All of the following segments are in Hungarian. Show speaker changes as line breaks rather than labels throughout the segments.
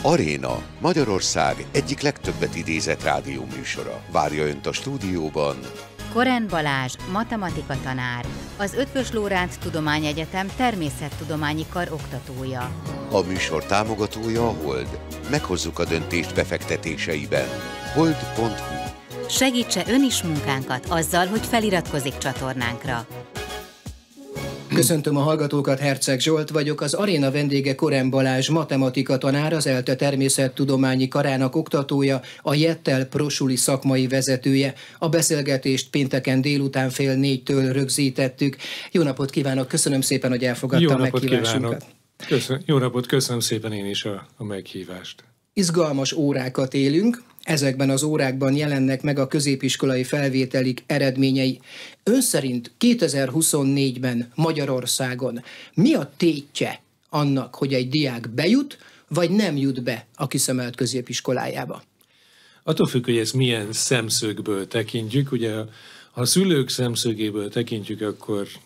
Aréna, Magyarország egyik legtöbbet idézett rádióműsora. Várja Önt a stúdióban
Koren Balázs, matematika tanár, az Eötvös Loránd Tudományegyetem természettudományi kar oktatója.
A műsor támogatója a Hold. Meghozzuk a döntést befektetéseiben. Hold.hu.
Segítse Ön is munkánkat azzal, hogy feliratkozik csatornánkra.
Köszöntöm a hallgatókat, Herceg Zsolt vagyok, az Aréna vendége Koren Balázs, matematika tanár, az ELTE természettudományi karának oktatója, a Jettel prosuli szakmai vezetője. A beszélgetést pénteken délután 3:30 rögzítettük. Jó napot kívánok, köszönöm szépen, hogy elfogadta a meghívásunkat.
Jó napot, köszönöm szépen én is a meghívást.
Izgalmas órákat élünk, ezekben az órákban jelennek meg a középiskolai felvételik eredményei. Ön szerint 2024-ben Magyarországon mi a tétje annak, hogy egy diák bejut, vagy nem jut be a kiszemelt középiskolájába?
Attól függ, hogy ezt milyen szemszögből tekintjük. Ugye, ha a szülők szemszögéből tekintjük,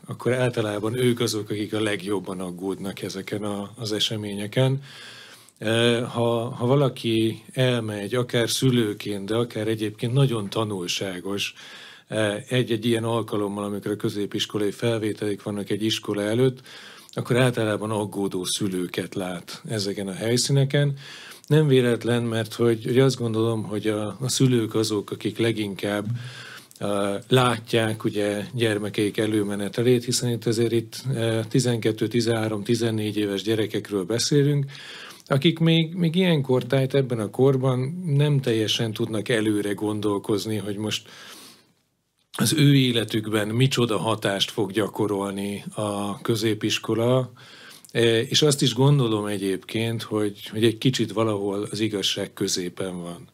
akkor általában ők azok, akik a legjobban aggódnak ezeken az eseményeken. Ha valaki elmegy, akár szülőként, de akár egyébként nagyon tanulságos egy-egy ilyen alkalommal, amikor a középiskolai felvételik vannak egy iskola előtt, akkor általában aggódó szülőket lát ezeken a helyszíneken. Nem véletlen, mert hogy azt gondolom, hogy a szülők azok, akik leginkább látják ugye gyermekeik előmenetelét, hiszen itt 12, 13, 14 éves gyerekekről beszélünk, akik még ilyenkor, tehát ebben a korban nem teljesen tudnak előre gondolkozni, hogy most az ő életükben micsoda hatást fog gyakorolni a középiskola, és azt is gondolom egyébként, hogy egy kicsit valahol az igazság középen van.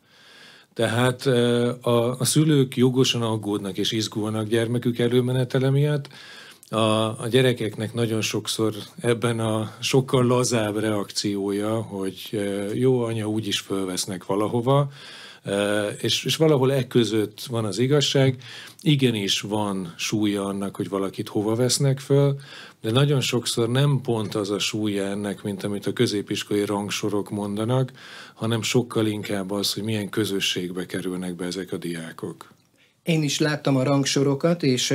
Tehát a szülők jogosan aggódnak és izgulnak gyermekük előmenetele miatt. A gyerekeknek nagyon sokszor ebben a sokkal lazább reakciója, hogy jó, anya, úgyis fölvesznek valahova, és valahol e között van az igazság. Igenis van súlya annak, hogy valakit hova vesznek föl, de nagyon sokszor nem pont az a súlya ennek, mint amit a középiskolai rangsorok mondanak, hanem sokkal inkább az, hogy milyen közösségbe kerülnek be ezek a diákok.
Én is láttam a rangsorokat, és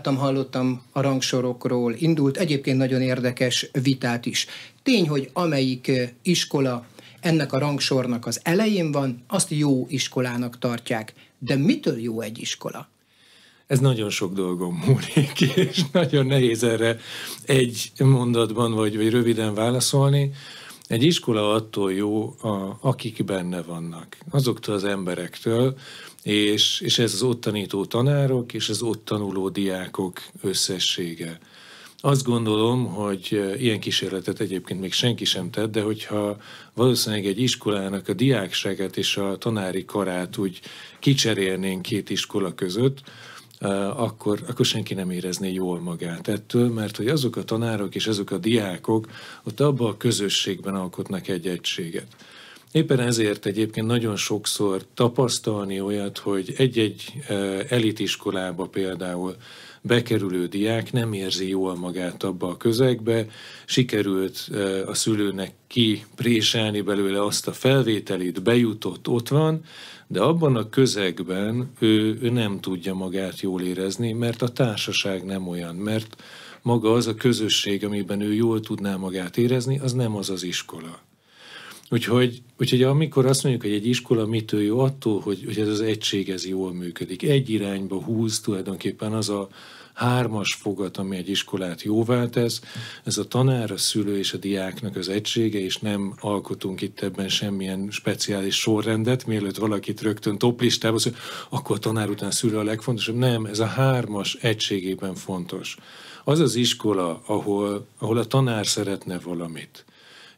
hallottam a rangsorokról, indult egyébként nagyon érdekes vitát is. Tény, hogy amelyik iskola ennek a rangsornak az elején van, azt jó iskolának tartják. De mitől jó egy iskola?
Ez nagyon sok dolgon múlik, és nagyon nehéz erre egy mondatban vagy röviden válaszolni. Egy iskola attól jó, akik benne vannak, azoktól az emberektől, és ez az ott tanító tanárok és az ott tanuló diákok összessége. Azt gondolom, hogy ilyen kísérletet egyébként még senki sem tett, de hogyha valószínűleg egy iskolának a diákságát és a tanári karát úgy kicserélnénk két iskola között, akkor senki nem érezné jól magát ettől, mert hogy azok a tanárok és azok a diákok ott abban a közösségben alkotnak egy egységet. Éppen ezért egyébként nagyon sokszor tapasztalni olyat, hogy egy-egy elitiskolába például bekerülő diák nem érzi jól magát abba a közegbe, sikerült a szülőnek kipréselni belőle azt a felvételit, bejutott, ott van, de abban a közegben ő nem tudja magát jól érezni, mert a társaság nem olyan, mert maga az a közösség, amiben ő jól tudná magát érezni, az nem az az iskola. Úgyhogy amikor azt mondjuk, hogy egy iskola mitől jó, attól, hogy ez az egység ez jól működik. Egy irányba húz tulajdonképpen az a 3-as fogat, ami egy iskolát jóvá tesz, ez a tanár, a szülő és a diáknak az egysége, és nem alkotunk itt ebben semmilyen speciális sorrendet, mielőtt valakit rögtön toplistába, hogy akkor a tanár után szülő a legfontosabb. Nem, ez a 3-as egységében fontos. Az az iskola, ahol a tanár szeretne valamit,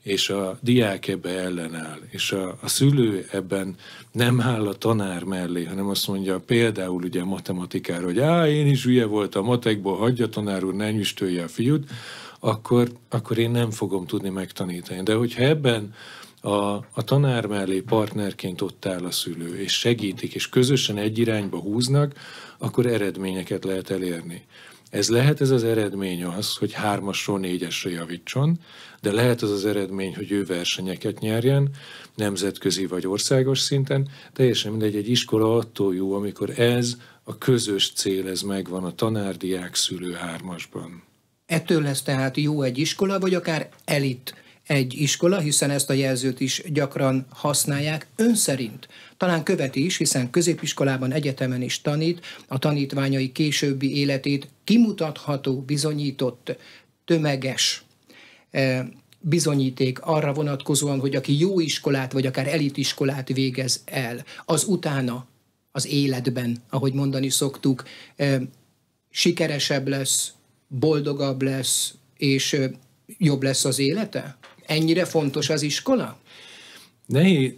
és a diák ebbe ellenáll, és a szülő ebben nem áll a tanár mellé, hanem azt mondja például ugye a matematikára, hogy én is hülye voltam matekból, hagyja tanár úr, ne nyüstölje a fiút, akkor én nem fogom tudni megtanítani. De hogyha ebben a tanár mellé partnerként ott áll a szülő, és segítik, és közösen egy irányba húznak, akkor eredményeket lehet elérni. Ez lehet ez az eredmény az, hogy 3-asról 4-esre javítson, de lehet az az eredmény, hogy ő versenyeket nyerjen, nemzetközi vagy országos szinten. Teljesen mindegy, egy iskola attól jó, amikor ez a közös cél, ez megvan a tanár, diák, szülő 3-asban.
Ettől lesz tehát jó egy iskola, vagy akár elit egy iskola, hiszen ezt a jelzőt is gyakran használják. Ön szerint talán követi is, hiszen középiskolában, egyetemen is tanít, a tanítványai későbbi életét kimutatható, bizonyított, tömeges bizonyíték arra vonatkozóan, hogy aki jó iskolát, vagy akár elitiskolát végez el, az utána az életben, ahogy mondani szoktuk, sikeresebb lesz, boldogabb lesz, és jobb lesz az élete? Ennyire fontos az iskola?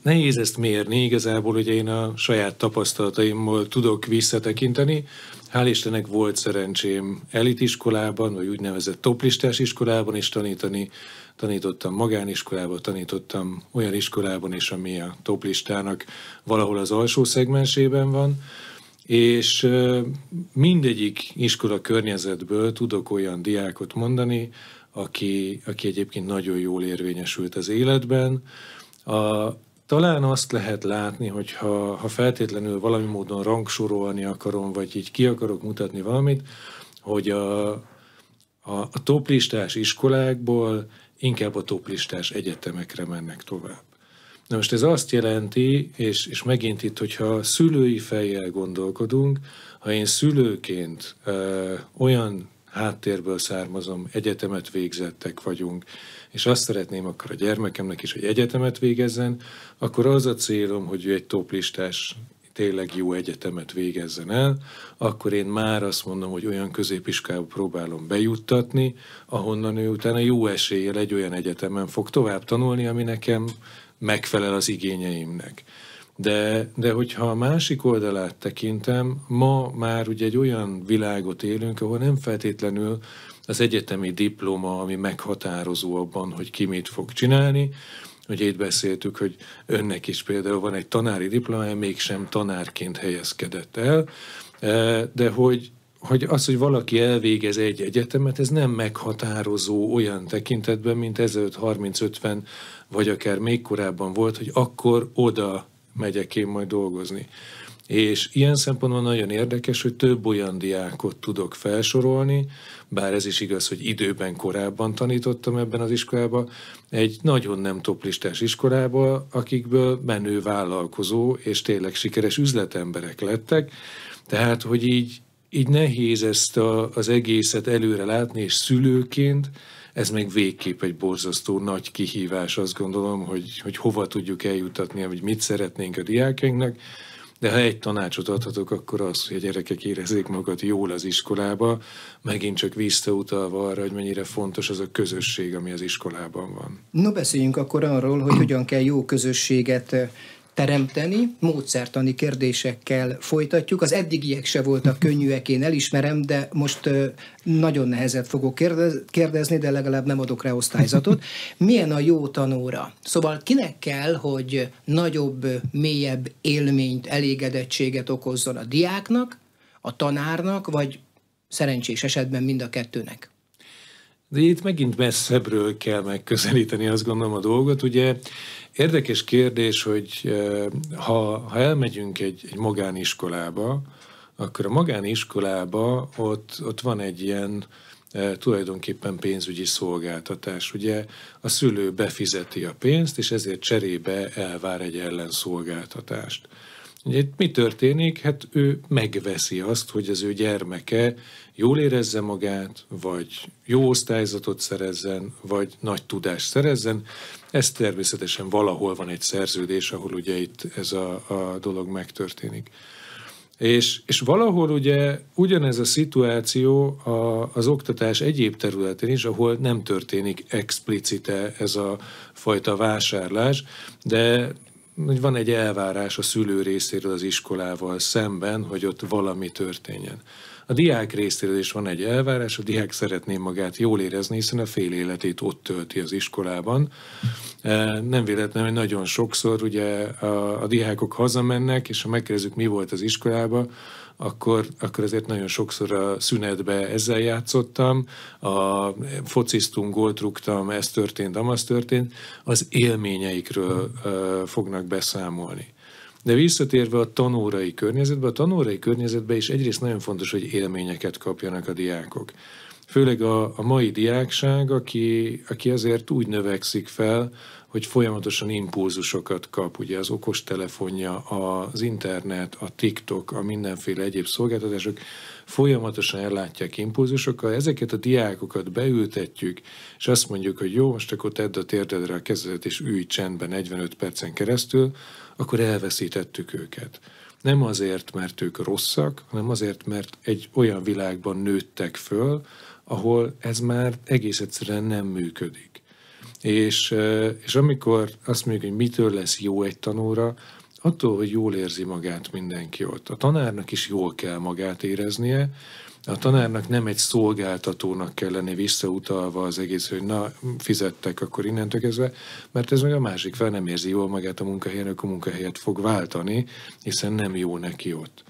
Nehéz ezt mérni, igazából ugye én a saját tapasztalataimmal tudok visszatekinteni. Hál' Istennek volt szerencsém elitiskolában, vagy úgynevezett toplistás iskolában is tanítani. Tanítottam magániskolában, tanítottam olyan iskolában is, ami a toplistának valahol az alsó szegmensében van. És mindegyik iskola környezetből tudok olyan diákot mondani, aki egyébként nagyon jól érvényesült az életben. Talán azt lehet látni, hogy ha feltétlenül valami módon rangsorolni akarom, vagy így ki akarok mutatni valamit, hogy a toplistás iskolákból inkább a toplistás egyetemekre mennek tovább. Na most ez azt jelenti, és megint itt, hogyha szülői fejjel gondolkodunk, ha én szülőként olyan háttérből származom, egyetemet végzettek vagyunk, és azt szeretném akkor a gyermekemnek is, hogy egyetemet végezzen, akkor az a célom, hogy ő egy toplistás, tényleg jó egyetemet végezzen el, akkor én már azt mondom, hogy olyan középiskolába próbálom bejuttatni, ahonnan ő utána jó eséllyel egy olyan egyetemen fog tovább tanulni, ami nekem megfelel az igényeimnek. De hogyha a másik oldalát tekintem, ma már ugye egy olyan világot élünk, ahol nem feltétlenül az egyetemi diploma, ami meghatározó abban, hogy ki mit fog csinálni. Ugye itt beszéltük, hogy önnek is például van egy tanári diplomája, mégsem tanárként helyezkedett el, de hogy az, hogy valaki elvégez egy egyetemet, ez nem meghatározó olyan tekintetben, mint ezelőtt 30-50, vagy akár még korábban volt, hogy akkor oda megyek én majd dolgozni. És ilyen szempontból nagyon érdekes, hogy több olyan diákot tudok felsorolni, bár ez is igaz, hogy időben korábban tanítottam ebben az iskolában, egy nagyon nem toplistás iskolába, akikből menő vállalkozó és tényleg sikeres üzletemberek lettek. Tehát, hogy így nehéz ezt az egészet előre látni, és szülőként ez meg végképp egy borzasztó nagy kihívás, azt gondolom, hogy hova tudjuk eljutatni, hogy mit szeretnénk a diákainknak, de ha egy tanácsot adhatok, akkor az, hogy a gyerekek érezzék magukat jól az iskolába, megint csak visszautalva arra, hogy mennyire fontos az a közösség, ami az iskolában van.
No, beszéljünk akkor arról, hogy hogyan kell jó közösséget teremteni, módszertani kérdésekkel folytatjuk. Az eddigiek se voltak könnyűek, én elismerem, de most nagyon nehezet fogok kérdezni, de legalább nem adok rá osztályzatot. Milyen a jó tanóra? Szóval kinek kell, hogy nagyobb, mélyebb élményt, elégedettséget okozzon a diáknak, a tanárnak, vagy szerencsés esetben mind a kettőnek?
De itt megint messzebbről kell megközelíteni, azt gondolom, a dolgot. Ugye érdekes kérdés, hogy ha elmegyünk egy magániskolába, akkor a magániskolába ott van egy ilyen tulajdonképpen pénzügyi szolgáltatás. Ugye a szülő befizeti a pénzt, és ezért cserébe elvár egy ellenszolgáltatást. Ugye itt mi történik? Hát ő megveszi azt, hogy az ő gyermeke jól érezze magát, vagy jó osztályzatot szerezzen, vagy nagy tudást szerezzen. Ez természetesen valahol van egy szerződés, ahol ugye itt ez a dolog megtörténik. És valahol ugye ugyanez a szituáció az oktatás egyéb területén is, ahol nem történik explicite ez a fajta vásárlás, de van egy elvárás a szülő részéről az iskolával szemben, hogy ott valami történjen. A diák részéről is van egy elvárás, a diák szeretné magát jól érezni, hiszen a fél életét ott tölti az iskolában. Nem véletlen, hogy nagyon sokszor ugye a diákok hazamennek, és ha megkérdezzük, mi volt az iskolában, akkor azért nagyon sokszor a szünetbe ezzel játszottam, fociztunk, gólt rúgtam, ez történt, amaz történt, az élményeikről fognak beszámolni. De visszatérve a tanórai környezetbe is egyrészt nagyon fontos, hogy élményeket kapjanak a diákok. Főleg a mai diákság, aki azért úgy növekszik fel, hogy folyamatosan impulzusokat kap, ugye az okostelefonja, az internet, a TikTok, a mindenféle egyéb szolgáltatások folyamatosan ellátják impulzusokkal, ezeket a diákokat beültetjük, és azt mondjuk, hogy jó, most akkor tedd a térdedre a kezedet, és ülj csendben 45 percen keresztül, akkor elveszítettük őket. Nem azért, mert ők rosszak, hanem azért, mert egy olyan világban nőttek föl, ahol ez már egész egyszerűen nem működik. És amikor azt mondjuk, hogy mitől lesz jó egy tanóra, attól, hogy jól érzi magát mindenki ott. A tanárnak is jól kell magát éreznie, a tanárnak nem egy szolgáltatónak kell lenni visszautalva az egész, hogy na, fizettek akkor innentől kezdve, mert ez meg a másik fel nem érzi jól magát a munkahelyen, akkor munkahelyet fog váltani, hiszen nem jó neki ott.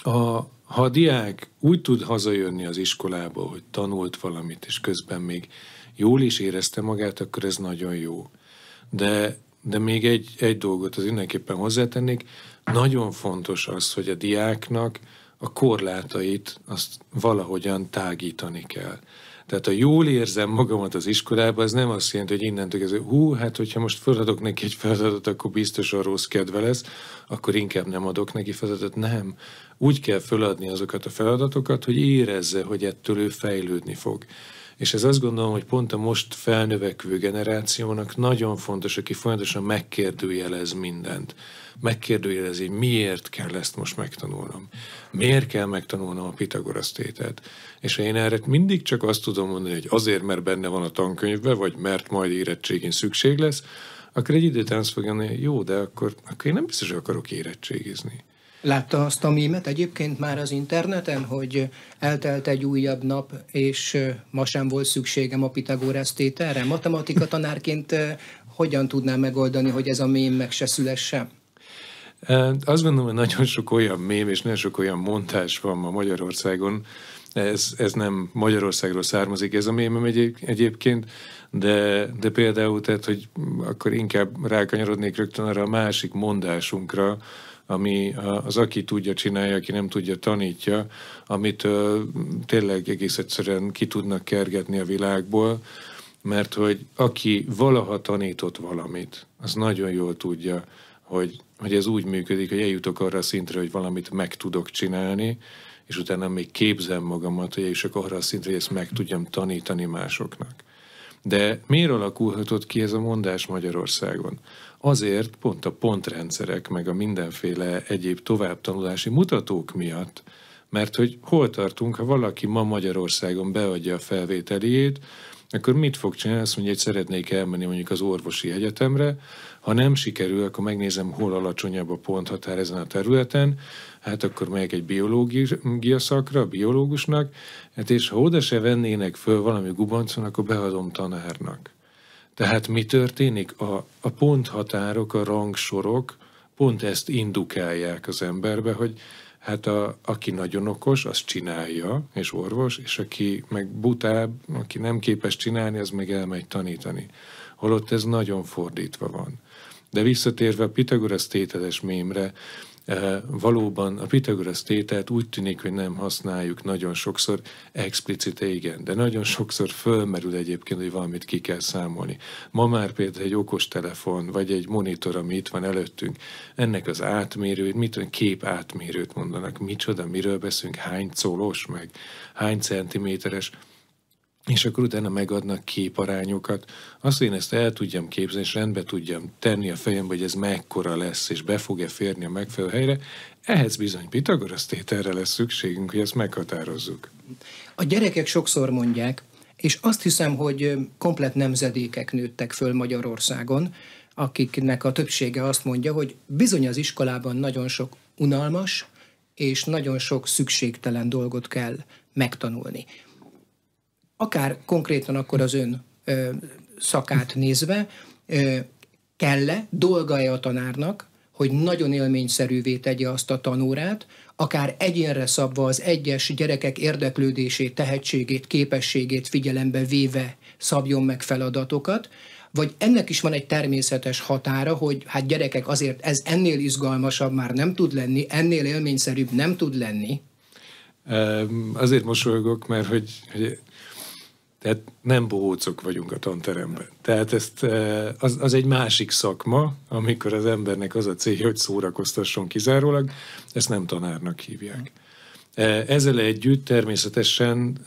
Ha a diák úgy tud hazajönni az iskolából, hogy tanult valamit, és közben még jól is érezte magát, akkor ez nagyon jó. De még egy dolgot az mindenképpen hozzátennék, nagyon fontos az, hogy a diáknak a korlátait azt valahogyan tágítani kell. Tehát ha jól érzem magamat az iskolában, az nem azt jelenti, hogy innentől kezdve, hát hogyha most feladok neki egy feladatot, akkor biztosan rossz kedve lesz, akkor inkább nem adok neki feladatot. Nem. Úgy kell feladni azokat a feladatokat, hogy érezze, hogy ettől ő fejlődni fog. És ez azt gondolom, hogy pont a most felnövekvő generációnak nagyon fontos, aki folyamatosan megkérdőjelez mindent. Megkérdőjelezi, miért kell ezt most megtanulnom. Miért kell megtanulnom a Pitagorasz tételt. És ha én erre mindig csak azt tudom mondani, hogy azért, mert benne van a tankönyvben, vagy mert majd érettségén szükség lesz, akkor egy idő után azt fogja mondani, jó, de akkor én nem biztos, hogy akarok érettségizni.
Látta azt a mémet egyébként már az interneten, hogy eltelt egy újabb nap, és ma sem volt szükségem a Pitagorasz tételre? Matematika tanárként hogyan tudnám megoldani, hogy ez a mém meg se szülessen?
Azt gondolom, hogy nagyon sok olyan mém és nagyon sok olyan montás van ma Magyarországon. Ez nem Magyarországról származik ez a mémem egyébként, de például, tehát, hogy akkor inkább rákanyarodnék rögtön arra a másik mondásunkra, ami az aki tudja csinálja, aki nem tudja tanítja, amit tényleg egész egyszerűen ki tudnak kergetni a világból, mert hogy aki valaha tanított valamit, az nagyon jól tudja, hogy ez úgy működik, hogy eljutok arra a szintre, hogy valamit meg tudok csinálni, és utána még képzem magamat, hogy eljutok arra a szintre, hogy ezt meg tudjam tanítani másoknak. De miért alakulhatott ki ez a mondás Magyarországon? Azért pont a pontrendszerek, meg a mindenféle egyéb továbbtanulási mutatók miatt, mert hogy hol tartunk, ha valaki ma Magyarországon beadja a felvételiét, akkor mit fog csinálni? Azt mondja, hogy szeretnék elmenni mondjuk az orvosi egyetemre, ha nem sikerül, akkor megnézem, hol alacsonyabb a ponthatár ezen a területen, hát akkor megyek egy biológia szakra, biológusnak, hát és ha oda se vennének föl valami gubancon, akkor beadom tanárnak. Tehát mi történik? A ponthatárok, a rangsorok pont ezt indukálják az emberbe, hogy hát aki nagyon okos, az csinálja, és orvos, és aki meg butább, aki nem képes csinálni, az meg elmegy tanítani. Holott ez nagyon fordítva van. De visszatérve a Pitagorasz tételes mémre, valóban a Pitagorasz tételt úgy tűnik, hogy nem használjuk nagyon sokszor, explicite igen, de nagyon sokszor fölmerül egyébként, hogy valamit ki kell számolni. Ma már például egy okostelefon, vagy egy monitor, ami itt van előttünk, ennek az átmérőt, kép átmérőt mondanak, micsoda, miről beszélünk, hány colos, meg hány centiméteres, és akkor utána megadnak képarányokat. Azt, hogy én ezt el tudjam képzelni, és rendbe tudjam tenni a fejembe, hogy ez mekkora lesz, és be fog-e férni a megfelelő helyre, ehhez bizony Pitagorasz tételre lesz szükségünk, hogy ezt meghatározzuk.
A gyerekek sokszor mondják, és azt hiszem, hogy komplett nemzedékek nőttek föl Magyarországon, akiknek a többsége azt mondja, hogy bizony az iskolában nagyon sok unalmas és nagyon sok szükségtelen dolgot kell megtanulni. Akár konkrétan akkor az ön szakát nézve, kell-e, dolga-e a tanárnak, hogy nagyon élményszerűvé tegye azt a tanórát, akár egyénre szabva az egyes gyerekek érdeklődését, tehetségét, képességét figyelembe véve szabjon meg feladatokat, vagy ennek is van egy természetes határa, hogy hát gyerekek, azért ez ennél izgalmasabb már nem tud lenni, ennél élményszerűbb nem tud lenni?
Azért mosolygok, mert hogy tehát nem bohócok vagyunk a tanteremben. Tehát az egy másik szakma, amikor az embernek az a célja, hogy szórakoztasson kizárólag, ezt nem tanárnak hívják. Ezzel együtt természetesen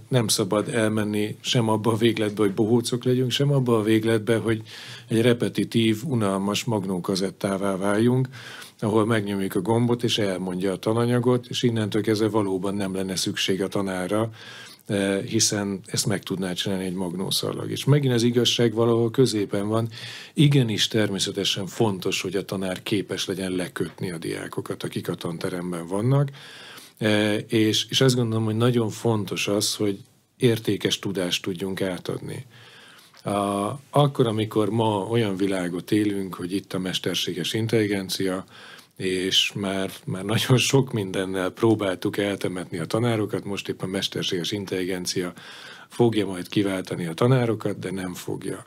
nem szabad elmenni sem abba a végletbe, hogy bohócok legyünk, sem abba a végletbe, hogy egy repetitív, unalmas magnókazettává váljunk, ahol megnyomjuk a gombot, és elmondja a tananyagot, és innentől kezdve valóban nem lenne szükség a tanárra, hiszen ezt meg tudná csinálni egy magnószallag. És megint az igazság valahol középen van. Igenis természetesen fontos, hogy a tanár képes legyen lekötni a diákokat, akik a tanteremben vannak, és azt gondolom, hogy nagyon fontos az, hogy értékes tudást tudjunk átadni. Akkor, amikor ma olyan világot élünk, hogy itt a mesterséges intelligencia, és már nagyon sok mindennel próbáltuk eltemetni a tanárokat, most éppen a mesterséges intelligencia fogja majd kiváltani a tanárokat, de nem fogja.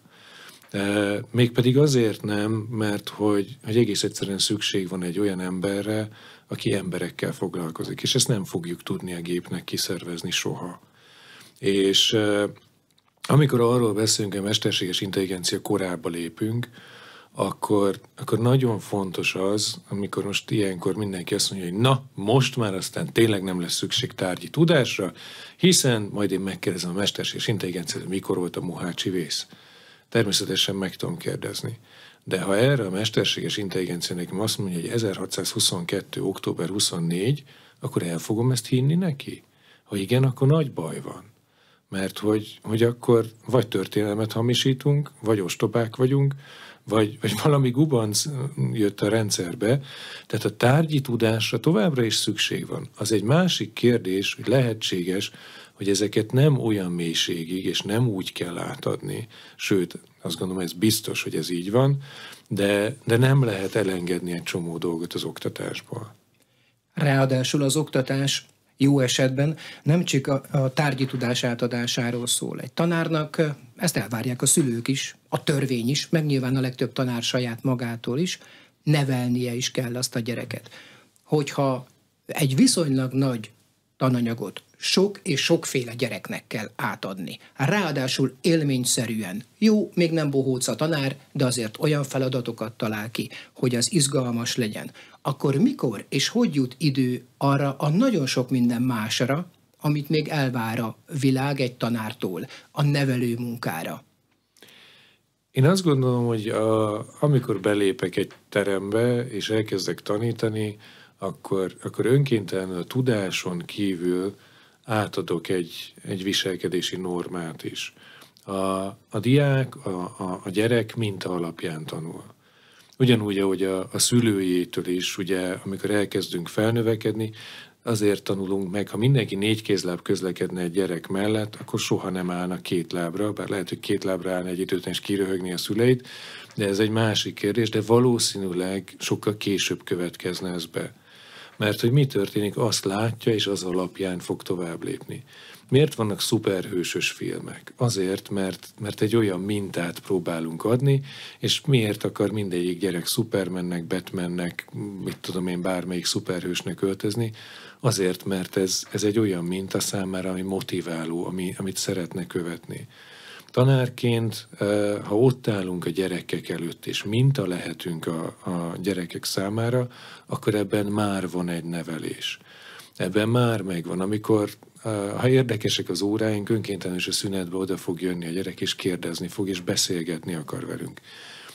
Mégpedig azért nem, mert hogy egész egyszerűen szükség van egy olyan emberre, aki emberekkel foglalkozik, és ezt nem fogjuk tudni a gépnek kiszervezni soha. És amikor arról beszélünk, hogy a mesterséges intelligencia korába lépünk, akkor nagyon fontos az, amikor most ilyenkor mindenki azt mondja, hogy na, most már aztán tényleg nem lesz szükség tárgyi tudásra, hiszen majd én megkérdezem a mesterséges intelligenciát, mikor volt a Mohácsi vész. Természetesen meg tudom kérdezni. De ha erre a mesterséges intelligencia nekem azt mondja, hogy 1622. október 24, akkor el fogom ezt hinni neki? Ha igen, akkor nagy baj van. Mert hogy akkor vagy történelmet hamisítunk, vagy ostobák vagyunk, vagy valami gubanc jött a rendszerbe. Tehát a tárgyi tudásra továbbra is szükség van. Az egy másik kérdés, hogy lehetséges, hogy ezeket nem olyan mélységig, és nem úgy kell átadni. Sőt, azt gondolom, ez biztos, hogy ez így van, de nem lehet elengedni egy csomó dolgot az oktatásból.
Ráadásul az oktatás jó esetben nem csak a tárgyi tudás átadásáról szól. Egy tanárnak ezt elvárják a szülők is, a törvény is, meg nyilván a legtöbb tanár saját magától is, nevelnie is kell azt a gyereket. Hogyha egy viszonylag nagy tananyagot sok és sokféle gyereknek kell átadni, ráadásul élményszerűen, jó, még nem bohóc a tanár, de azért olyan feladatokat talál ki, hogy az izgalmas legyen, akkor mikor és hogy jut idő arra a nagyon sok minden másra, amit még elvár a világ egy tanártól, a nevelő munkára?
Én azt gondolom, hogy amikor belépek egy terembe, és elkezdek tanítani, akkor önkéntelenül a tudáson kívül átadok egy viselkedési normát is. A diák, a gyerek minta alapján tanul. Ugyanúgy, ahogy a szülőjétől is, ugye, amikor elkezdünk felnövekedni, azért tanulunk meg, ha mindenki 4 kézláb közlekedne egy gyerek mellett, akkor soha nem állna 2 lábra, bár lehet, hogy 2 lábra állna egy idő után és kiröhögni a szüleit, de ez egy másik kérdés, de valószínűleg sokkal később következne ez be. Mert hogy mi történik, azt látja, és az alapján fog tovább lépni. Miért vannak szuperhősös filmek? Azért, mert egy olyan mintát próbálunk adni, és miért akar mindegyik gyerek Supermannek, Batmannek, mit tudom én, bármelyik szuperhősnek öltözni? Azért, mert ez egy olyan minta számára, ami motiváló, amit szeretne követni. Tanárként, ha ott állunk a gyerekek előtt, és minta lehetünk a gyerekek számára, akkor ebben már van egy nevelés. Ebben már megvan, amikor, ha érdekesek az óráink, önkéntelenül a szünetbe oda fog jönni a gyerek, és kérdezni fog, és beszélgetni akar velünk.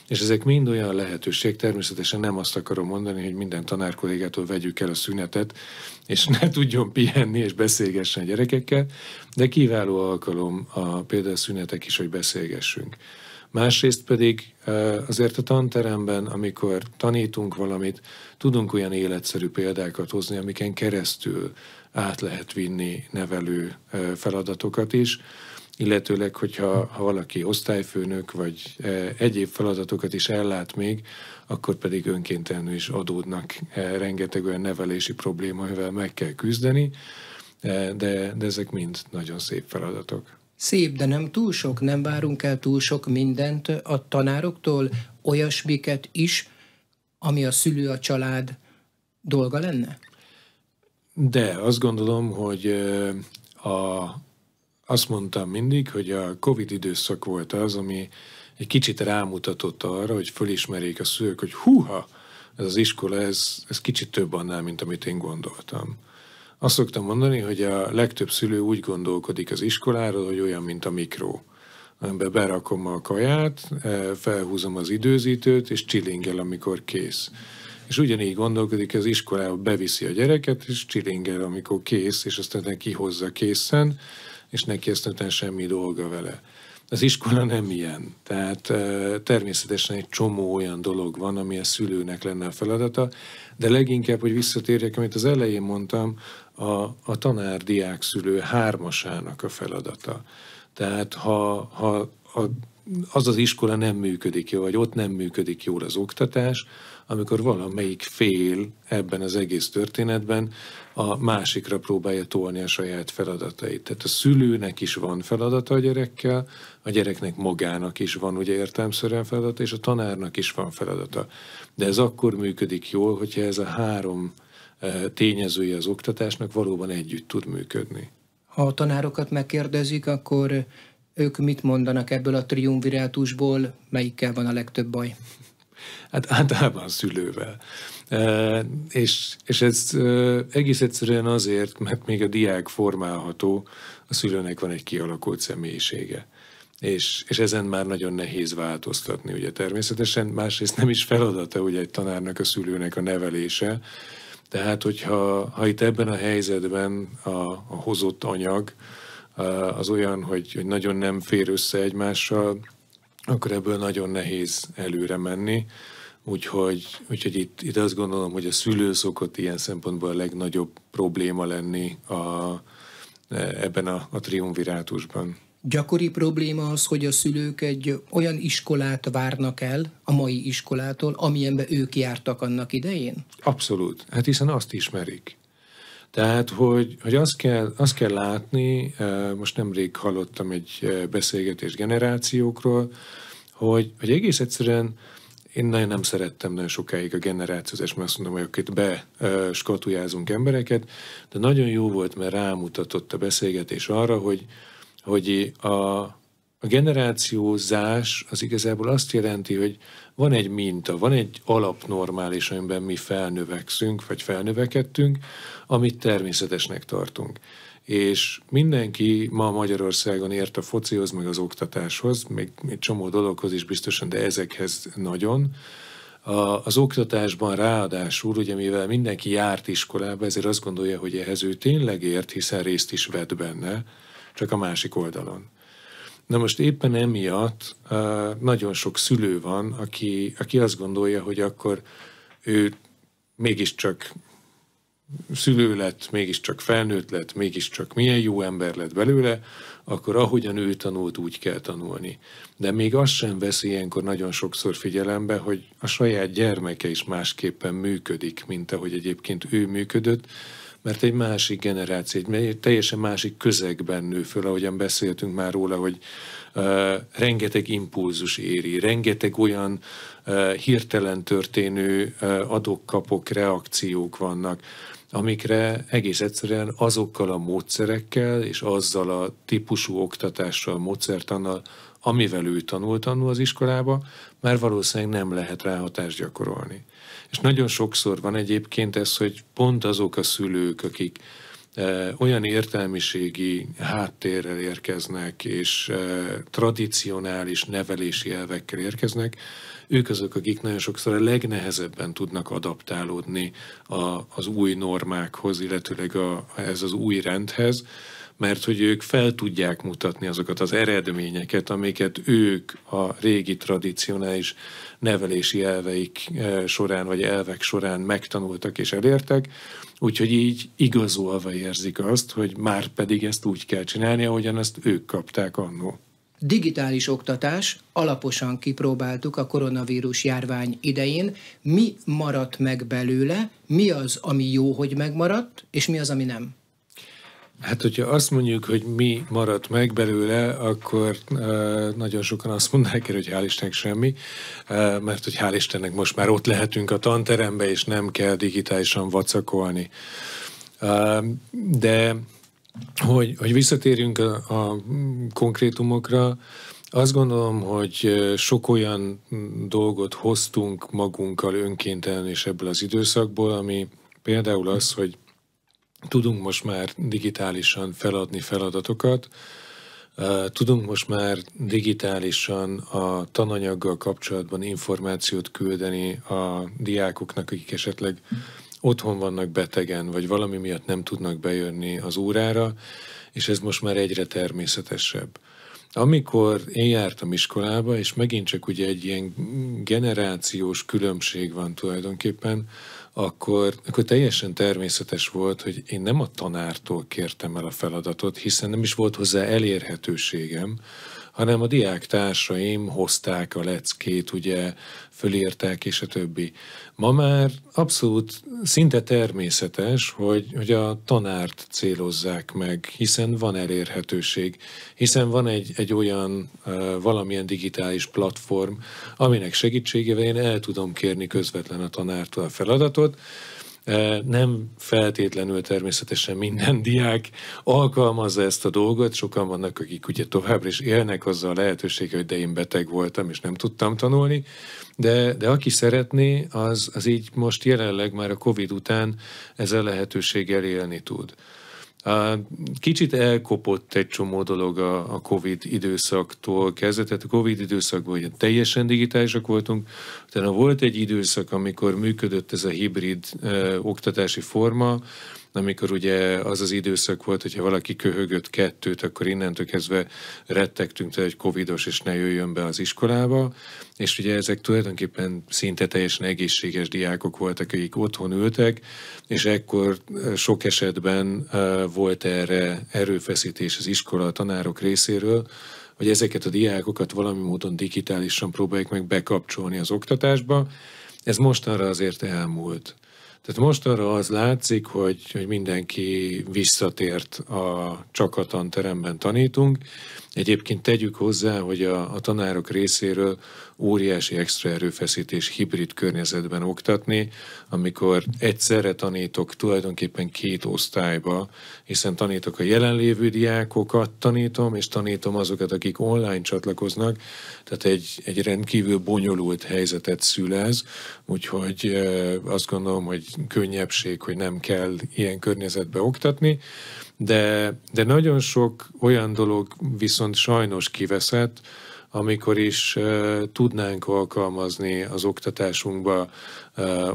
És ezek mind olyan lehetőség, természetesen nem azt akarom mondani, hogy minden tanárkollégától vegyük el a szünetet, és ne tudjon pihenni és beszélgessen a gyerekekkel, de kiváló alkalom például a szünetek is, hogy beszélgessünk. Másrészt pedig azért a tanteremben, amikor tanítunk valamit, tudunk olyan életszerű példákat hozni, amiken keresztül át lehet vinni nevelő feladatokat is, illetőleg, hogyha valaki osztályfőnök, vagy egyéb feladatokat is ellát még, akkor pedig önkéntelenül is adódnak rengeteg olyan nevelési probléma, amivel meg kell küzdeni, de ezek mind nagyon szép feladatok.
Szép, de nem túl sok, nem várunk el túl sok mindent a tanároktól, olyasmiket is, ami a szülő, a család dolga lenne?
De azt gondolom, hogy azt mondtam mindig, hogy a Covid időszak volt az, ami egy kicsit rámutatott arra, hogy fölismerjék a szülők, hogy húha, ez az iskola, ez kicsit több annál, mint amit én gondoltam. Azt szoktam mondani, hogy a legtöbb szülő úgy gondolkodik az iskoláról, hogy olyan, mint a mikró, amiben berakom a kaját, felhúzom az időzítőt, és csilingel, amikor kész. És ugyanígy gondolkodik az iskolába, beviszi a gyereket, és csilingel, amikor kész, és aztán kihozza készen, és neki aztán semmi dolga vele. Az iskola nem ilyen. Tehát természetesen egy csomó olyan dolog van, ami a szülőnek lenne a feladata, de leginkább, hogy visszatérjek, amit az elején mondtam, a tanár-diák-szülő hármasának a feladata. Tehát ha az az iskola nem működik jól, vagy ott nem működik jól az oktatás, amikor valamelyik fél ebben az egész történetben a másikra próbálja tolni a saját feladatait. Tehát a szülőnek is van feladata a gyerekkel, a gyereknek magának is van ugye értelemszerűen feladata, és a tanárnak is van feladata. De ez akkor működik jól, hogyha ez a három tényezője az oktatásnak valóban együtt tud működni.
Ha a tanárokat megkérdezik, akkor ők mit mondanak ebből a triumvirátusból, melyikkel van a legtöbb baj?
Hát általában szülővel. És ez egész egyszerűen azért, mert még a diák formálható, a szülőnek van egy kialakult személyisége. És ezen már nagyon nehéz változtatni, ugye természetesen, másrészt nem is feladata ugye egy tanárnak, a szülőnek a nevelése. Tehát, hogyha itt ebben a helyzetben a hozott anyag az olyan, hogy nagyon nem fér össze egymással, akkor ebből nagyon nehéz előre menni. Úgyhogy itt azt gondolom, hogy a szülő szokott ilyen szempontból a legnagyobb probléma lenni ebben a triumvirátusban.
Gyakori probléma az, hogy a szülők egy olyan iskolát várnak el a mai iskolától, amilyenben ők jártak annak idején?
Abszolút. Hát hiszen azt ismerik. Tehát, hogy azt kell látni, most nemrég hallottam egy beszélgetés generációkról, hogy egész egyszerűen én nagyon nem szerettem nagyon sokáig a generációzást, mert azt mondom, hogy itt beskatujázunk embereket, de nagyon jó volt, mert rámutatott a beszélgetés arra, hogy a generációzás az igazából azt jelenti, hogy van egy minta, van egy alapnormális, amiben mi felnövekszünk, vagy felnövekedtünk, amit természetesnek tartunk. És mindenki ma Magyarországon ért a focihoz, meg az oktatáshoz, még egy csomó dologhoz is biztosan, de ezekhez nagyon. Az oktatásban ráadásul, ugye mivel mindenki járt iskolába, ezért azt gondolja, hogy ehhez ő tényleg ért, hiszen részt is vett benne, csak a másik oldalon. Na most éppen emiatt nagyon sok szülő van, aki azt gondolja, hogy akkor ő mégiscsak szülő lett, mégiscsak felnőtt lett, mégiscsak milyen jó ember lett belőle, akkor ahogyan ő tanult, úgy kell tanulni. De még azt sem vesz ilyenkor nagyon sokszor figyelembe, hogy a saját gyermeke is másképpen működik, mint ahogy egyébként ő működött, mert egy másik generáció, egy teljesen másik közegben nő föl, ahogyan beszéltünk már róla, hogy rengeteg impulzus éri, rengeteg olyan hirtelen történő adok-kapok, reakciók vannak, amikre egész egyszerűen azokkal a módszerekkel és azzal a típusú oktatással, módszertannal, amivel ő tanult annól az iskolába, már valószínűleg nem lehet rá hatást gyakorolni. És nagyon sokszor van egyébként ez, hogy pont azok a szülők, akik olyan értelmiségi háttérrel érkeznek, és tradicionális nevelési elvekkel érkeznek, ők azok, akik nagyon sokszor a legnehezebben tudnak adaptálódni az új normákhoz, illetőleg ez az új rendhez, mert hogy ők fel tudják mutatni azokat az eredményeket, amiket ők a régi tradicionális nevelési elveik során, vagy elvek során megtanultak és elértek, úgyhogy így igazolva érzik azt, hogy már pedig ezt úgy kell csinálni, ahogyan ezt ők kapták annó.
Digitális oktatás, alaposan kipróbáltuk a koronavírus járvány idején. Mi maradt meg belőle, mi az, ami jó, hogy megmaradt, és mi az, ami nem?
Hát, hogyha azt mondjuk, hogy mi maradt meg belőle, akkor nagyon sokan azt mondják, hogy hál' Istennek semmi, mert hogy hál' Istennek most már ott lehetünk a tanterembe, és nem kell digitálisan vacakolni. De hogy visszatérjünk a konkrétumokra, azt gondolom, hogy sok olyan dolgot hoztunk magunkkal önkéntelen és ebből az időszakból, ami például az, hogy tudunk most már digitálisan feladni feladatokat, tudunk most már digitálisan a tananyaggal kapcsolatban információt küldeni a diákoknak, akik esetleg otthon vannak betegen, vagy valami miatt nem tudnak bejönni az órára, és ez most már egyre természetesebb. Amikor én jártam iskolába, és megint csak ugye egy ilyen generációs különbség van tulajdonképpen, akkor teljesen természetes volt, hogy én nem a tanártól kértem el a feladatot, hiszen nem is volt hozzá elérhetőségem, hanem a diáktársaim hozták a leckét, ugye, fölírták, és a többi. Ma már abszolút szinte természetes, hogy a tanárt célozzák meg, hiszen van elérhetőség, hiszen van egy olyan valamilyen digitális platform, aminek segítségével én el tudom kérni közvetlen a tanártól a feladatot. Nem feltétlenül természetesen minden diák alkalmazza ezt a dolgot, sokan vannak, akik ugye továbbra is élnek azzal a lehetőséggel, hogy de én beteg voltam, és nem tudtam tanulni, de aki szeretné, az így most jelenleg már a Covid után ezzel lehetőséggel élni tud. Kicsit elkopott egy csomó dolog a Covid időszaktól kezdve, tehát a Covid időszakban ugye teljesen digitálisak voltunk, utána volt egy időszak, amikor működött ez a hibrid oktatási forma, amikor ugye az időszak volt, hogyha valaki köhögött 2, akkor innentől kezdve rettegtünk tőle, hogy covidos, és ne jöjjön be az iskolába, és ugye ezek tulajdonképpen szinte teljesen egészséges diákok voltak, akik otthon ültek, és ekkor sok esetben volt erre erőfeszítés az iskola, a tanárok részéről, hogy ezeket a diákokat valami módon digitálisan próbálják meg bekapcsolni az oktatásba. Ez mostanra azért elmúlt. Tehát mostanra az látszik, hogy mindenki visszatért, csak a tanteremben tanítunk. Egyébként tegyük hozzá, hogy a tanárok részéről óriási extra erőfeszítés hibrid környezetben oktatni, amikor egyszerre tanítok tulajdonképpen 2 osztályba, hiszen tanítok a jelenlévő diákokat tanítom, és tanítom azokat, akik online csatlakoznak, tehát egy rendkívül bonyolult helyzetet szül ez, úgyhogy azt gondolom, hogy könnyebbség, hogy nem kell ilyen környezetbe oktatni, de nagyon sok olyan dolog viszont sajnos kiveszett, amikor is tudnánk alkalmazni az oktatásunkba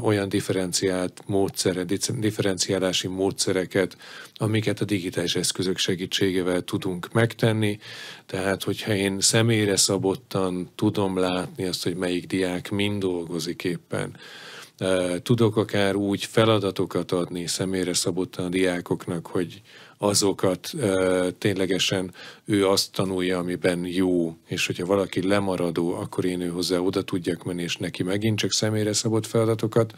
olyan differenciálási módszereket, amiket a digitális eszközök segítségével tudunk megtenni. Tehát, hogyha én személyre szabottan tudom látni azt, hogy melyik diák mind dolgozik éppen, tudok akár úgy feladatokat adni személyre szabottan a diákoknak, hogy azokat ténylegesen ő azt tanulja, amiben jó, és hogyha valaki lemaradó, akkor én ő hozzá oda tudjak menni, és neki megint csak személyre szabott feladatokat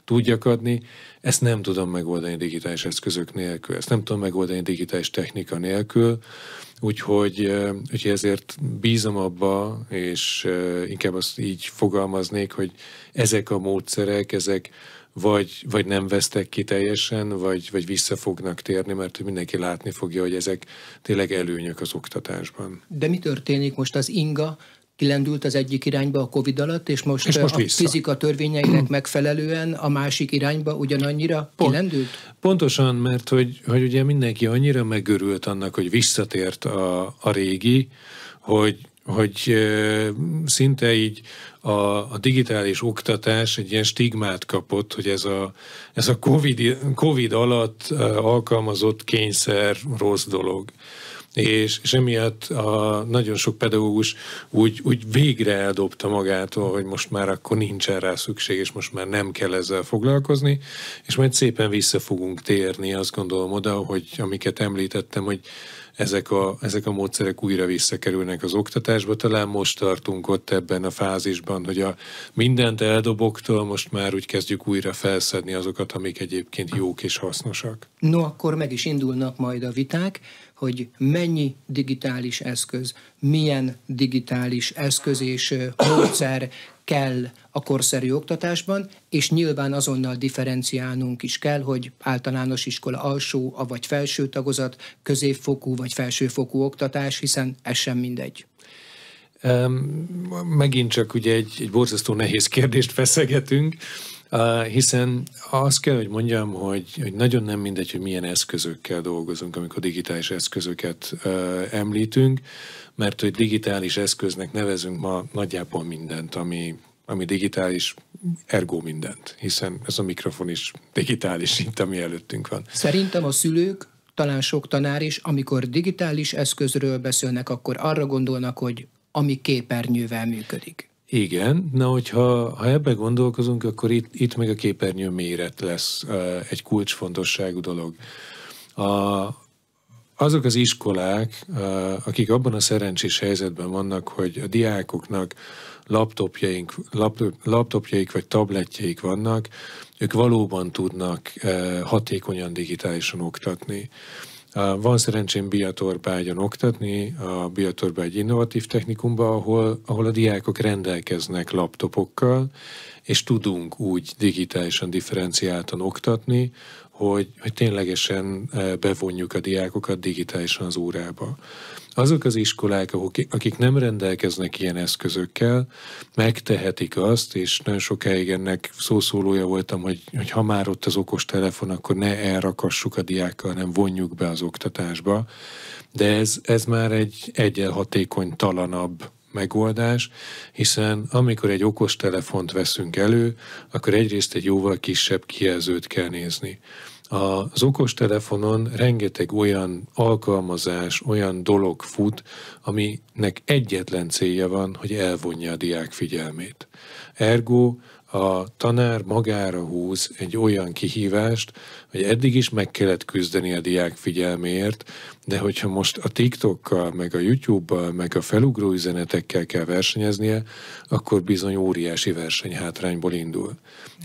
tudjak adni. Ezt nem tudom megoldani digitális eszközök nélkül, ezt nem tudom megoldani digitális technika nélkül, úgyhogy ezért bízom abba, és inkább azt így fogalmaznék, hogy ezek a módszerek, ezek vagy nem vesztek ki teljesen, vagy vissza fognak térni, mert mindenki látni fogja, hogy ezek tényleg előnyök az oktatásban.
De mi történik most? Az inga kilendült az egyik irányba a Covid alatt, és most a fizika törvényeinek megfelelően a másik irányba ugyanannyira kilendült?
Pontosan, mert hogy ugye mindenki annyira megörült annak, hogy visszatért a régi, hogy hogy szinte így a digitális oktatás egy ilyen stigmát kapott, hogy ez a COVID alatt alkalmazott kényszer rossz dolog. És emiatt nagyon sok pedagógus úgy végre eldobta magától, hogy most már akkor nincsen rá szükség, és most már nem kell ezzel foglalkozni, és majd szépen vissza fogunk térni, azt gondolom oda, hogy amiket említettem, hogy ezek a módszerek újra visszakerülnek az oktatásba. Talán most tartunk ott ebben a fázisban, hogy a mindent eldoboktól most már úgy kezdjük újra felszedni azokat, amik egyébként jók és hasznosak.
No, akkor meg is indulnak majd a viták, hogy mennyi digitális eszköz, milyen digitális eszköz és módszer kell a korszerű oktatásban, és nyilván azonnal differenciálnunk is kell, hogy általános iskola alsó, vagy felső tagozat, középfokú vagy felsőfokú oktatás, hiszen ez sem mindegy.
Megint csak ugye egy borzasztó nehéz kérdést feszegetünk, hiszen azt kell, hogy mondjam, hogy nagyon nem mindegy, hogy milyen eszközökkel dolgozunk, amikor digitális eszközöket említünk, mert hogy digitális eszköznek nevezünk ma nagyjából mindent, ami digitális, ergo mindent, hiszen ez a mikrofon is digitális, itt ami előttünk van.
Szerintem a szülők, talán sok tanár is, amikor digitális eszközről beszélnek, akkor arra gondolnak, hogy ami képernyővel működik.
Igen, na hogyha ebbe gondolkozunk, akkor itt meg a képernyő méret lesz egy kulcsfontosságú dolog. Azok az iskolák, akik abban a szerencsés helyzetben vannak, hogy a diákoknak laptopjaik vagy tabletjeik vannak, ők valóban tudnak hatékonyan digitálisan oktatni. Van szerencsém Biatorbágyon oktatni, a Biatorbágy Innovatív Technikumban, ahol a diákok rendelkeznek laptopokkal, és tudunk úgy digitálisan differenciáltan oktatni, hogy ténylegesen bevonjuk a diákokat digitálisan az órába. Azok az iskolák, akik nem rendelkeznek ilyen eszközökkel, megtehetik azt, és nagyon sokáig ennek szószólója voltam, hogy ha már ott az okostelefon, akkor ne elrakassuk a diákkal, hanem vonjuk be az oktatásba. De ez már egy hatékonytalanabb megoldás, hiszen amikor egy okostelefont veszünk elő, akkor egyrészt egy jóval kisebb kijelzőt kell nézni. Az okostelefonon rengeteg olyan alkalmazás, olyan dolog fut, aminek egyetlen célja van, hogy elvonja a diák figyelmét. Ergo a tanár magára húz egy olyan kihívást, hogy eddig is meg kellett küzdeni a diák figyelméért, de hogyha most a TikTokkal, meg a YouTube-bal, meg a felugró üzenetekkel kell versenyeznie, akkor bizony óriási versenyhátrányból indul.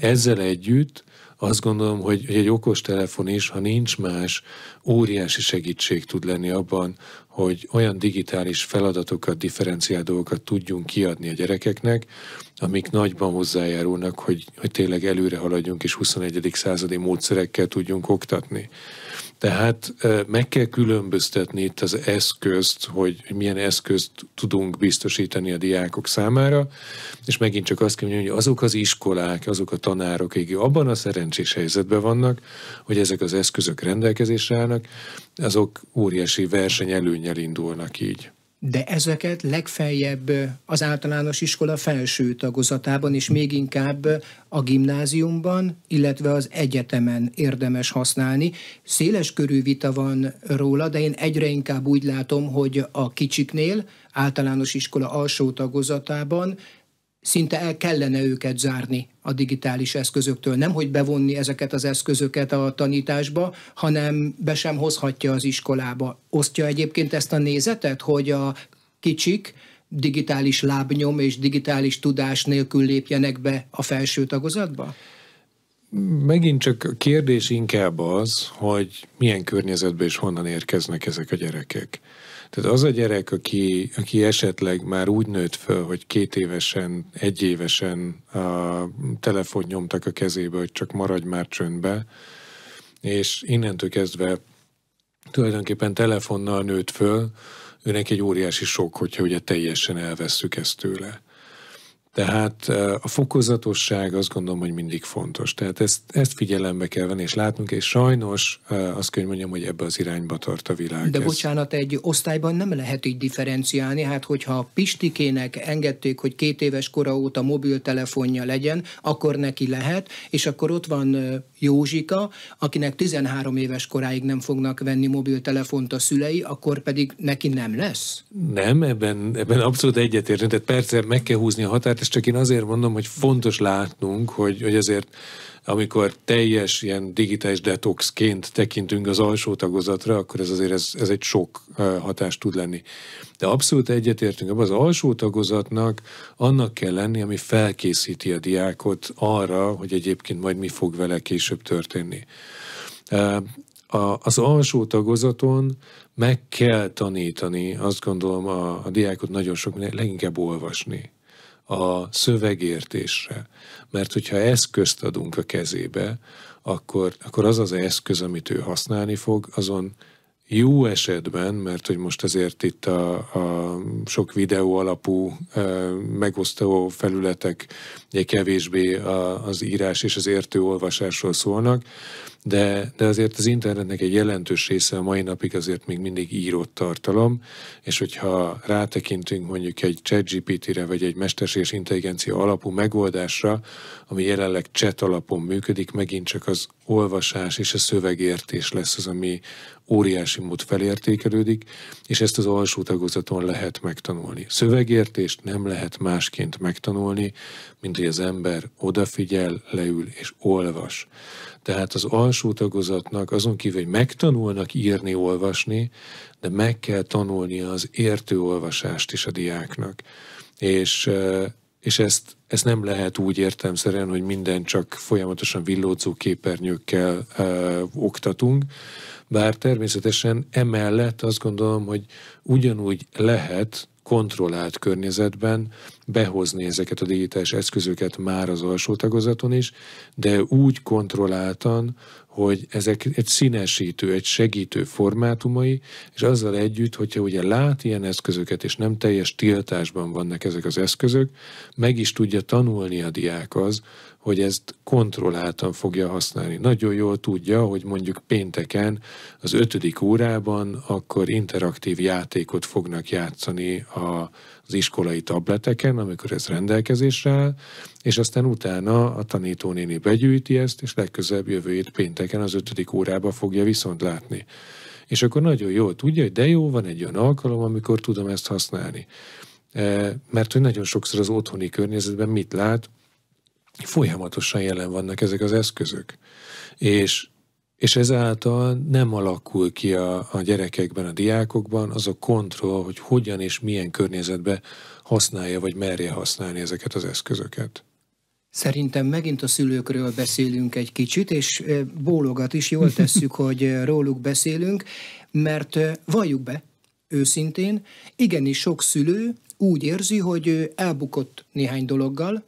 Ezzel együtt azt gondolom, hogy egy okostelefon is, ha nincs más, óriási segítség tud lenni abban, hogy olyan digitális feladatokat, differenciált dolgokat tudjunk kiadni a gyerekeknek, amik nagyban hozzájárulnak, hogy tényleg előre haladjunk és 21. századi módszerekkel tudjunk oktatni. Tehát meg kell különböztetni itt az eszközt, hogy milyen eszközt tudunk biztosítani a diákok számára, és megint csak azt kell mondani, hogy azok az iskolák, azok a tanárok, akik abban a szerencsés helyzetben vannak, hogy ezek az eszközök rendelkezésre állnak, azok óriási versenyelőnnyel indulnak így.
De ezeket legfeljebb az általános iskola felső tagozatában, és még inkább a gimnáziumban, illetve az egyetemen érdemes használni. Széles körű vita van róla, de én egyre inkább úgy látom, hogy a kicsiknél, általános iskola alsó tagozatában szinte el kellene őket zárni a digitális eszközöktől. Nem, hogy bevonni ezeket az eszközöket a tanításba, hanem be sem hozhatja az iskolába. Osztja egyébként ezt a nézetet, hogy a kicsik digitális lábnyom és digitális tudás nélkül lépjenek be a felső tagozatba?
Megint csak a kérdés inkább az, hogy milyen környezetben és honnan érkeznek ezek a gyerekek. Tehát az a gyerek, aki esetleg már úgy nőtt föl, hogy 2 évesen, 1 évesen a telefont nyomtak a kezébe, hogy csak maradj már csöndbe, és innentől kezdve tulajdonképpen telefonnal nőtt föl, őnek egy óriási sok, hogyha ugye teljesen elvesszük ezt tőle. Tehát a fokozatosság azt gondolom, hogy mindig fontos. Tehát ezt figyelembe kell venni, és látnunk, és sajnos azt kell, hogy mondjam, hogy ebbe az irányba tart a világ.
De bocsánat, egy osztályban nem lehet így differenciálni, hát hogyha Pistikének engedték, hogy 2 éves kora óta mobiltelefonja legyen, akkor neki lehet, és akkor ott van Józsika, akinek 13 éves koráig nem fognak venni mobiltelefont a szülei, akkor pedig neki nem lesz?
Nem, ebben abszolút egyetértünk. Tehát persze meg kell húzni a határt, és csak én azért mondom, hogy fontos látnunk, hogy azért amikor teljes ilyen digitális detoxként tekintünk az alsó tagozatra, akkor ez egy sok hatás tud lenni. De abszolút egyetértünk, abban az alsó tagozatnak annak kell lenni, ami felkészíti a diákot arra, hogy egyébként majd mi fog vele később történni. Az alsó tagozaton meg kell tanítani, azt gondolom, a diákot nagyon sok leginkább olvasni, a szövegértésre. Mert hogyha eszközt adunk a kezébe, akkor az az eszköz, amit ő használni fog, azon jó esetben, mert hogy most azért itt a sok videó alapú megosztó felületek kevésbé az írás és az értő olvasásról szólnak, de azért az internetnek egy jelentős része a mai napig azért még mindig írott tartalom, és hogyha rátekintünk mondjuk egy ChatGPT-re, vagy egy mesterséges intelligencia alapú megoldásra, ami jelenleg chat alapon működik, megint csak az olvasás és a szövegértés lesz az, ami óriási mód felértékelődik, és ezt az alsó tagozaton lehet megtanulni. Szövegértést nem lehet másként megtanulni, mint hogy az ember odafigyel, leül és olvas. Tehát az alsó tagozatnak azon kívül, hogy megtanulnak írni, olvasni, de meg kell tanulnia az értő olvasást is a diáknak. És ezt nem lehet úgy értelemszerűen, hogy minden csak folyamatosan villódzó képernyőkkel oktatunk, bár természetesen emellett azt gondolom, hogy ugyanúgy lehet kontrollált környezetben behozni ezeket a digitális eszközöket már az alsó tagozaton is, de úgy kontrolláltan, hogy ezek egy színesítő, egy segítő formátumai, és azzal együtt, hogyha ugye lát ilyen eszközöket, és nem teljes tiltásban vannak ezek az eszközök, meg is tudja tanulni a diák az, hogy ezt kontrolláltan fogja használni. Nagyon jól tudja, hogy mondjuk pénteken az 5. órában akkor interaktív játékot fognak játszani az iskolai tableteken, amikor ez rendelkezésre áll, és aztán utána a tanítónéni begyűjti ezt, és legközelebb jövő hét pénteken az 5. órába fogja viszont látni. És akkor nagyon jól tudja, hogy de jó, van egy olyan alkalom, amikor tudom ezt használni. Mert hogy nagyon sokszor az otthoni környezetben mit lát? Folyamatosan jelen vannak ezek az eszközök. És ezáltal nem alakul ki a gyerekekben, a diákokban az a kontroll, hogy hogyan és milyen környezetben használja, vagy merje használni ezeket az eszközöket.
Szerintem megint a szülőkről beszélünk egy kicsit, és bólogat is, jól tesszük, hogy róluk beszélünk, mert valljuk be, őszintén, igenis sok szülő úgy érzi, hogy elbukott néhány dologgal,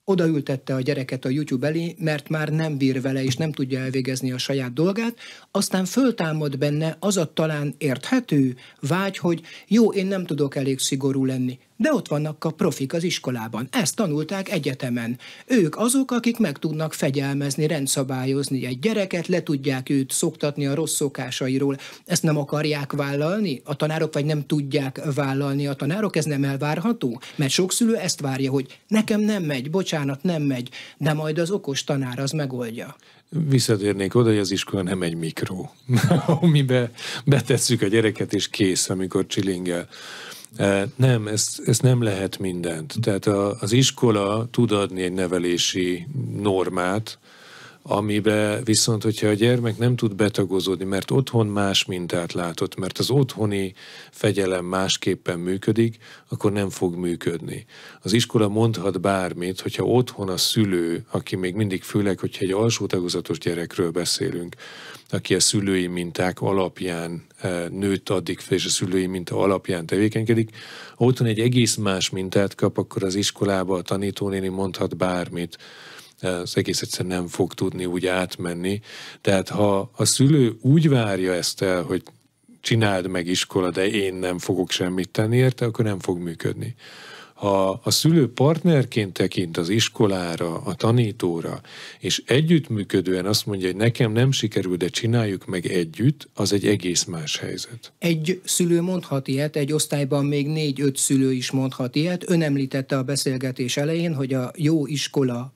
odaültette a gyereket a YouTube elé, mert már nem bír vele, és nem tudja elvégezni a saját dolgát, aztán föltámad benne az a talán érthető vágy, hogy jó, én nem tudok elég szigorú lenni, de ott vannak a profik az iskolában. Ezt tanulták egyetemen. Ők azok, akik meg tudnak fegyelmezni, rendszabályozni egy gyereket, le tudják őt szoktatni a rossz szokásairól. Ezt nem akarják vállalni a tanárok, vagy nem tudják vállalni a tanárok? Ez nem elvárható? Mert sok szülő ezt várja, hogy nekem nem megy, bocsánat, nem megy, de majd az okos tanár az megoldja.
Visszatérnék oda, hogy az iskola nem egy mikró, amiben betesszük a gyereket, és kész, amikor csilingel. Nem, ezt nem lehet mindent. Tehát az iskola tud adni egy nevelési normát, amiben viszont, hogyha a gyermek nem tud betagozódni, mert otthon más mintát látott, mert az otthoni fegyelem másképpen működik, akkor nem fog működni. Az iskola mondhat bármit, hogyha otthon a szülő, aki még mindig főleg, hogyha egy alsó tagozatos gyerekről beszélünk, aki a szülői minták alapján nőtt addig fel, és a szülői minta alapján tevékenykedik, ha otthon egy egész más mintát kap, akkor az iskolába a tanítónéni mondhat bármit, az egész egyszerűen nem fog tudni úgy átmenni. Tehát ha a szülő úgy várja ezt el, hogy csináld meg iskola, de én nem fogok semmit tenni érte, akkor nem fog működni. Ha a szülő partnerként tekint az iskolára, a tanítóra, és együttműködően azt mondja, hogy nekem nem sikerül, de csináljuk meg együtt, az egy egész más helyzet.
Egy szülő mondhat ilyet, egy osztályban még 4-5 szülő is mondhat ilyet. Ön említette a beszélgetés elején, hogy a jó iskola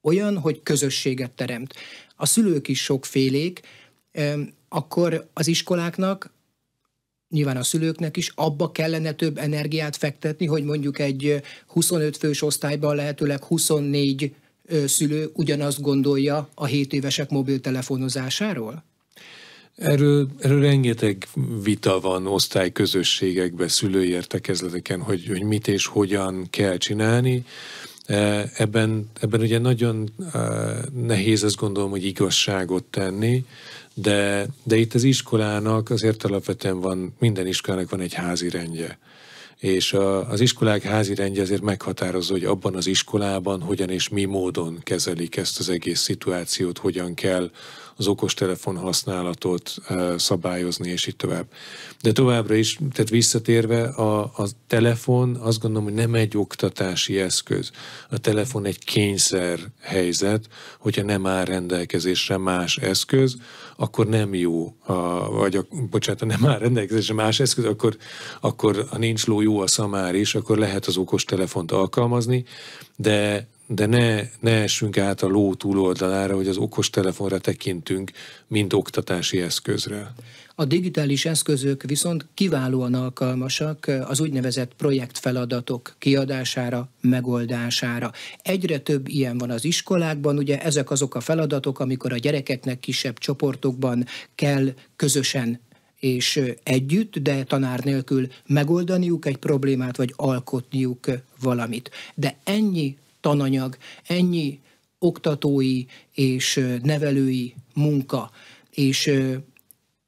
olyan, hogy közösséget teremt. A szülők is sokfélék, akkor az iskoláknak, nyilván a szülőknek is abba kellene több energiát fektetni, hogy mondjuk egy 25 fős osztályban lehetőleg 24 szülő ugyanazt gondolja a 7 évesek mobiltelefonozásáról?
Erről rengeteg vita van osztályközösségekben, szülői értekezleteken, hogy mit és hogyan kell csinálni. Ebben ugye nagyon nehéz, azt gondolom, hogy igazságot tenni, de itt az iskolának azért alapvetően minden iskolának van egy házirendje. És az iskolák házirendje azért meghatározó, hogy abban az iskolában hogyan és mi módon kezelik ezt az egész szituációt, hogyan kell az okostelefon használatot szabályozni, és így tovább. De továbbra is, tehát visszatérve, a telefon azt gondolom, hogy nem egy oktatási eszköz. A telefon egy kényszer helyzet, hogyha nem áll rendelkezésre más eszköz, akkor nem jó, nem áll rendelkezésre más eszköz, akkor ha nincs ló, jó a szamár is, akkor lehet az okostelefont alkalmazni, de ne essünk át a ló túloldalára, hogy az okostelefonra tekintünk, mint oktatási eszközre.
A digitális eszközök viszont kiválóan alkalmasak az úgynevezett projektfeladatok kiadására, megoldására. Egyre több ilyen van az iskolákban, ugye ezek azok a feladatok, amikor a gyerekeknek kisebb csoportokban kell közösen és együtt, de tanár nélkül megoldaniuk egy problémát, vagy alkotniuk valamit. De ennyi tananyag, ennyi oktatói és nevelői munka, és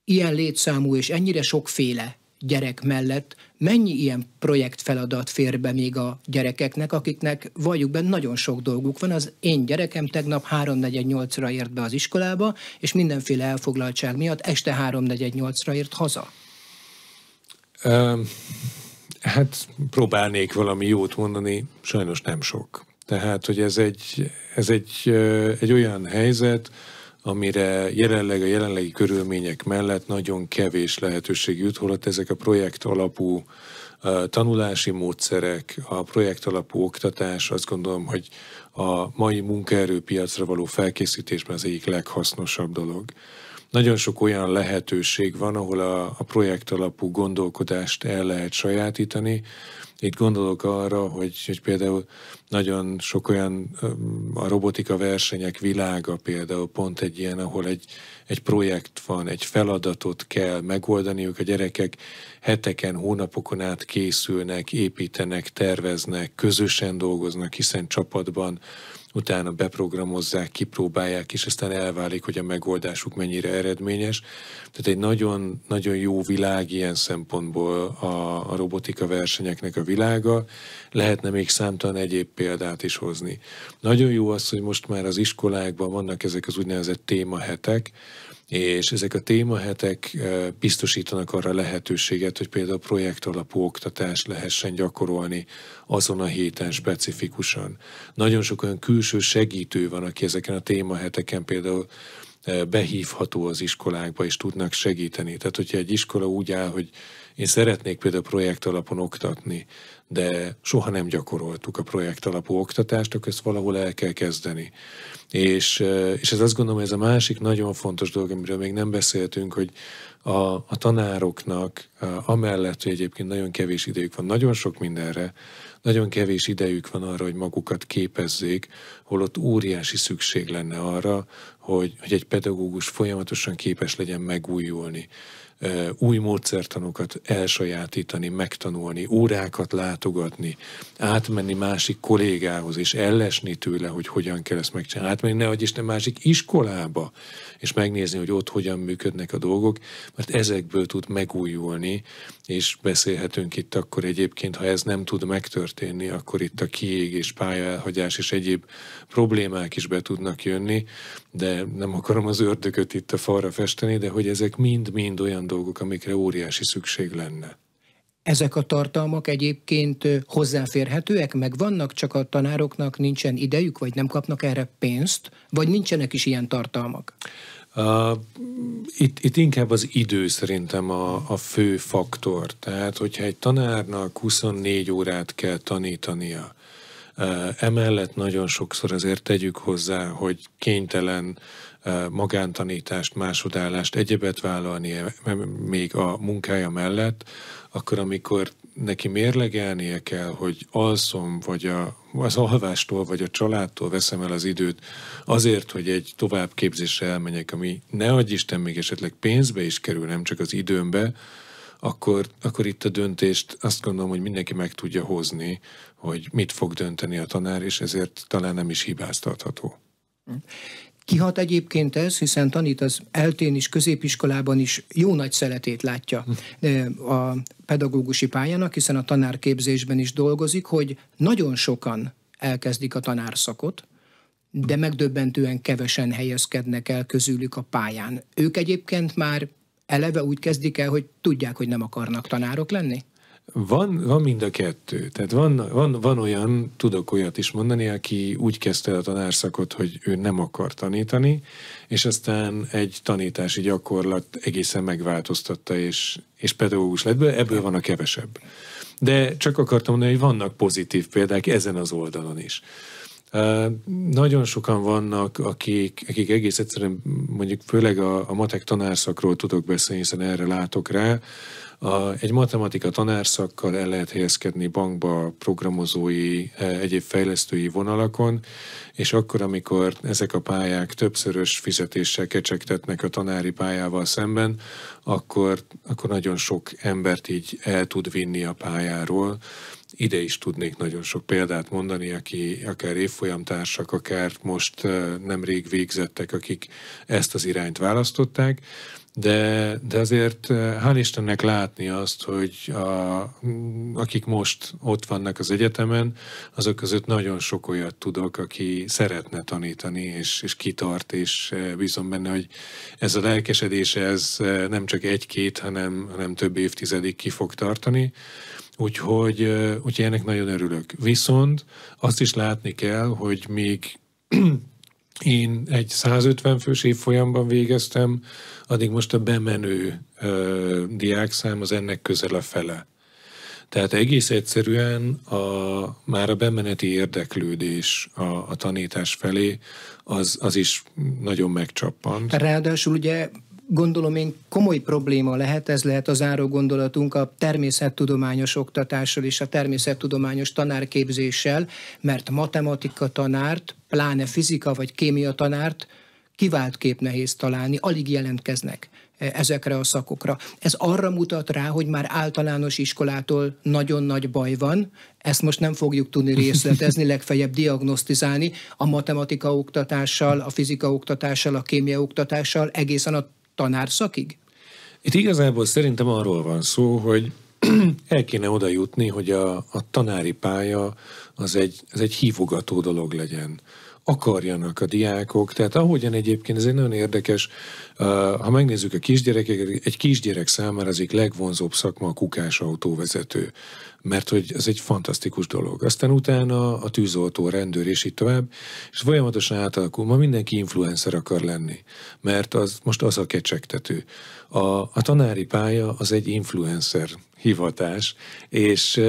ilyen létszámú és ennyire sokféle gyerek mellett mennyi ilyen projektfeladat fér be még a gyerekeknek, akiknek valljuk be nagyon sok dolguk van. Az én gyerekem tegnap 3:48-ra ért be az iskolába, és mindenféle elfoglaltság miatt este 3:48-ra ért haza.
Hát próbálnék valami jót mondani, sajnos nem sok. Tehát, hogy ez egy olyan helyzet, amire jelenleg a jelenlegi körülmények mellett nagyon kevés lehetőség jut, holott ezek a projekt alapú tanulási módszerek, a projekt alapú oktatás, azt gondolom, hogy a mai munkaerőpiacra való felkészítésben az egyik leghasznosabb dolog. Nagyon sok olyan lehetőség van, ahol a projekt alapú gondolkodást el lehet sajátítani. Itt gondolok arra, hogy például nagyon sok olyan, a robotika versenyek világa például pont egy ilyen, ahol egy projekt van, egy feladatot kell megoldaniuk, a gyerekek heteken, hónapokon át készülnek, építenek, terveznek, közösen dolgoznak, hiszen csapatban, utána beprogramozzák, kipróbálják, és aztán elválik, hogy a megoldásuk mennyire eredményes. Tehát egy nagyon, nagyon jó világ ilyen szempontból a robotika versenyeknek a világa. Lehetne még számtalan egyéb példát is hozni. Nagyon jó az, hogy most már az iskolákban vannak ezek az úgynevezett témahetek, és ezek a témahetek biztosítanak arra lehetőséget, hogy például projektalapú oktatást lehessen gyakorolni azon a héten specifikusan. Nagyon sok olyan külső segítő van, aki ezeken a témaheteken például behívható az iskolákba, és tudnak segíteni. Tehát, hogyha egy iskola úgy áll, hogy én szeretnék például projektalapon oktatni, de soha nem gyakoroltuk a projektalapú oktatást, akkor ezt valahol el kell kezdeni. És ez azt gondolom, ez a másik nagyon fontos dolog, amiről még nem beszéltünk, hogy a tanároknak amellett, hogy egyébként nagyon kevés idejük van, nagyon sok mindenre, nagyon kevés idejük van arra, hogy magukat képezzék, holott óriási szükség lenne arra, hogy egy pedagógus folyamatosan képes legyen megújulni, új módszertanokat elsajátítani, megtanulni, órákat látogatni, átmenni másik kollégához, és ellesni tőle, hogy hogyan kell ezt megcsinálni, átmenni nehogy Isten másik iskolába, és megnézni, hogy ott hogyan működnek a dolgok, mert ezekből tud megújulni, és beszélhetünk itt akkor egyébként, ha ez nem tud megtörténni, akkor itt a kiégés, pályaelhagyás és egyéb problémák is be tudnak jönni, de nem akarom az ördögöt itt a falra festeni, de hogy ezek mind-mind olyan dolgok, amikre óriási szükség lenne.
Ezek a tartalmak egyébként hozzáférhetőek, meg vannak, csak a tanároknak nincsen idejük, vagy nem kapnak erre pénzt, vagy nincsenek is ilyen tartalmak?
Itt inkább az idő szerintem a fő faktor. Tehát, hogyha egy tanárnak 24 órát kell tanítania, emellett nagyon sokszor azért tegyük hozzá, hogy kénytelen magántanítást, másodállást, egyebet vállalni még a munkája mellett, akkor amikor neki mérlegelnie kell, hogy alszom, vagy az alvástól, vagy a családtól veszem el az időt azért, hogy egy továbbképzésre elmenjek, ami ne adj Isten még esetleg pénzbe is kerül, nem csak az időmbe, akkor itt a döntést azt gondolom, hogy mindenki meg tudja hozni, hogy mit fog dönteni a tanár, és ezért talán nem is hibáztatható.
Kihat egyébként ez, hiszen tanít az eltén is, középiskolában is jó nagy szeletét látja a pedagógusi pályának, hiszen a tanárképzésben is dolgozik, hogy nagyon sokan elkezdik a tanárszakot, de megdöbbentően kevesen helyezkednek el közülük a pályán. Ők egyébként már eleve úgy kezdik el, hogy tudják, hogy nem akarnak tanárok lenni?
Van mind a kettő. Tehát van olyan, tudok olyat is mondani, aki úgy kezdte a tanárszakot, hogy ő nem akar tanítani, és aztán egy tanítási gyakorlat egészen megváltoztatta, és pedagógus lett, ebből van a kevesebb. De csak akartam mondani, hogy vannak pozitív példák ezen az oldalon is. Nagyon sokan vannak, akik egész egyszerűen, mondjuk főleg a matek tanárszakról tudok beszélni, hiszen erre látok rá. Egy matematika tanárszakkal el lehet helyezkedni bankba, programozói, egyéb fejlesztői vonalakon, és akkor, amikor ezek a pályák többszörös fizetéssel kecsegtetnek a tanári pályával szemben, akkor nagyon sok embert így el tud vinni a pályáról. Ide is tudnék nagyon sok példát mondani, aki akár évfolyamtársak, akár most nemrég végzettek, akik ezt az irányt választották, de azért hál' Istennek látni azt, hogy akik most ott vannak az egyetemen, azok között nagyon sok olyat tudok, aki szeretne tanítani, és kitart, és bízom benne, hogy ez a lelkesedése ez nem csak egy-két, hanem több évtizedig ki fog tartani. Úgyhogy ennek nagyon örülök. Viszont azt is látni kell, hogy még én egy 150 fős évfolyamban végeztem, addig most a bemenő diákszám az ennek közel a fele. Tehát egész egyszerűen már a bemeneti érdeklődés a tanítás felé az is nagyon megcsappant.
Ráadásul ugye gondolom én komoly probléma lehet, ez lehet a záró gondolatunk a természettudományos oktatással és a természettudományos tanárképzéssel, mert matematika tanárt, pláne fizika vagy kémia tanárt kiváltképp nehéz találni, alig jelentkeznek ezekre a szakokra. Ez arra mutat rá, hogy már általános iskolától nagyon nagy baj van, ezt most nem fogjuk tudni részletezni, legfeljebb diagnosztizálni a matematika oktatással, a fizika oktatással, a kémia oktatással egészen a tanárszakig?
Itt igazából szerintem arról van szó, hogy el kéne oda jutni, hogy a tanári pálya az egy hívogató dolog legyen. Akarjanak a diákok, tehát ahogyan egyébként ez egy nagyon érdekes, ha megnézzük a kisgyerekeket, egy kisgyerek számára az egyik legvonzóbb szakma a kukás autóvezető, mert hogy ez egy fantasztikus dolog. Aztán utána a tűzoltó, rendőr és így tovább, és folyamatosan átalakul, ma mindenki influencer akar lenni, mert most az a kecsegtető. A tanári pálya az egy influencer hivatás, és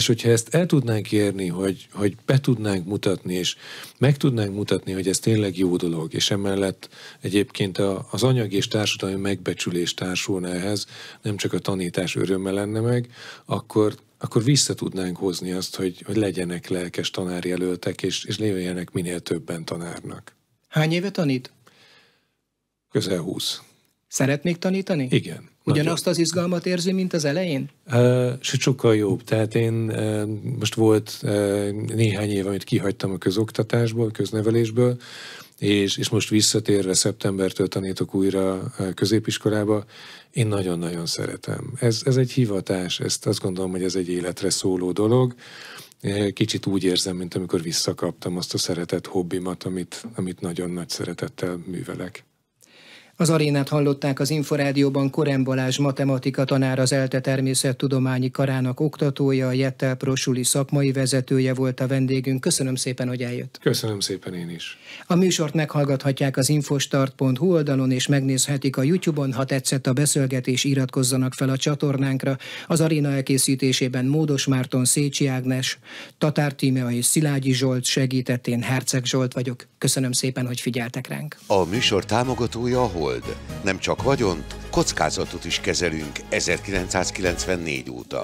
hogyha ezt el tudnánk érni, hogy be tudnánk mutatni, és meg tudnánk mutatni, hogy ez tényleg jó dolog, és emellett egyébként az anyagi és társadalmi megbecsülés társulna ehhez, nem csak a tanítás öröme lenne meg, akkor vissza tudnánk hozni azt, hogy legyenek lelkes tanárjelöltek, és jöjjenek minél többen tanárnak.
Hány éve tanít?
Közel 20.
Szeret még tanítani?
Igen.
Ugyanazt az izgalmat érzi, mint az elején?
Sőt, sokkal jobb. Tehát én most volt néhány év, amit kihagytam a közoktatásból, köznevelésből, és most visszatérve szeptembertől tanítok újra középiskolába, én nagyon-nagyon szeretem. Ez egy hivatás, ezt azt gondolom, hogy ez egy életre szóló dolog. Kicsit úgy érzem, mint amikor visszakaptam azt a szeretett hobbimat, amit nagyon nagy szeretettel művelek.
Az arénát hallották, az Inforádióban Korem Balázs matematika tanár, az ELTE természettudományi karának oktatója, a Jettel Prosuli szakmai vezetője volt a vendégünk. Köszönöm szépen, hogy eljött.
Köszönöm szépen én is.
A műsort meghallgathatják az infostart.hu oldalon, és megnézhetik a YouTube-on. Ha tetszett a beszélgetés, iratkozzanak fel a csatornánkra. Az aréna elkészítésében Módos Márton, Szécsi Ágnes, Tatár Tímea és Szilágyi Zsolt segített, én Herceg Zsolt vagyok. Köszönöm szépen, hogy figyeltek ránk.
A műsor támogatója a Hold. Nem csak vagyont, kockázatot is kezelünk 1994 óta.